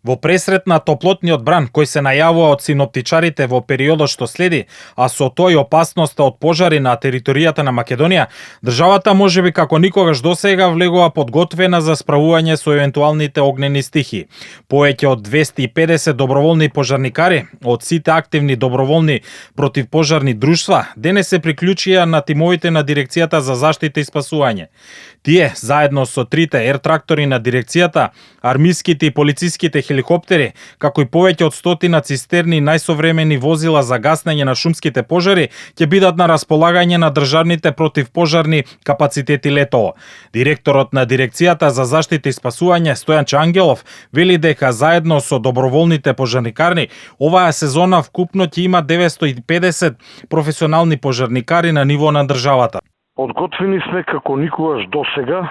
Во пресрет на топлотниот бран, кој се најавува од синоптичарите во периодот што следи, а со тој опасноста од пожари на територијата на Македонија, државата можеби како никогаш досега влегува подготвена за справување со евентуалните огнени стихи. Повеќе од 250 доброволни пожарникари од сите активни доброволни противпожарни друштва денес се приклучија на тимовите на Дирекцијата за заштита и спасување. Тие, заедно со трите ер-трактори на дирекцијата, армиските и полициските хеликоптери, како и повеќе од 100 цистерни и најсовремени возила за гаснење на шумските пожари, ќе бидат на располагање на државните противпожарни капацитети летово. Директорот на Дирекцијата за заштита и спасување Стојанче Ангелов вели дека заедно со доброволните пожарникари оваа сезона вкупно ќе има 950 професионални пожарникари на ниво на државата. Подготвени сме како никогаш досега.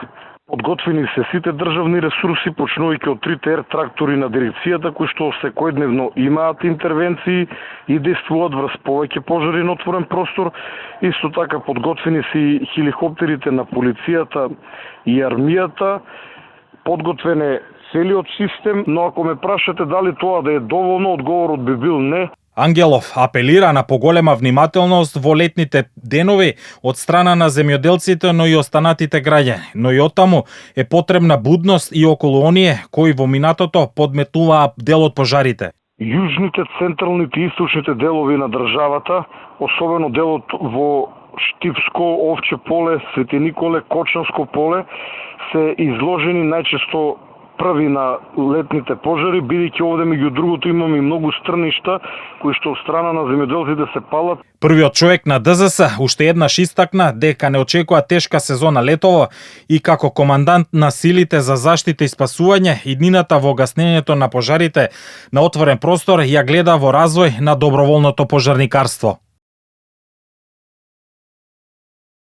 Подготвени се сите државни ресурси, почнувајќи од трите ер-трактори на дирекцијата, кои што секојдневно имаат интервенции и действуваат врз повеќе пожари на отворен простор. Исто така подготвени се и хеликоптерите на полицијата и армијата. Подготвен е целиот систем, но ако ме прашате дали тоа да е доволно, одговорот би бил не. Ангелов апелира на поголема внимателност во летните денови од страна на земјоделците, но и останатите граѓани. Но и оттаму е потребна будност и околу оние кои во минатото подметнуваа дел од пожарите. Јужните, централните и источните делови на државата, особено делот во Штипско, Овче поле, Свети Николе, Кочанско поле, се изложени најчесто први на летните пожари, бидејќи овде меѓу другото имаме и многу стрништа кои што од страна на земјоделците се палат. Првиот човек на ДЗС уште еднаш истакна дека не очекува тешка сезона летово и како командант на силите за заштита и спасување, иднината во гаснењето на пожарите на отворен простор ја гледа во развој на доброволното пожарникарство.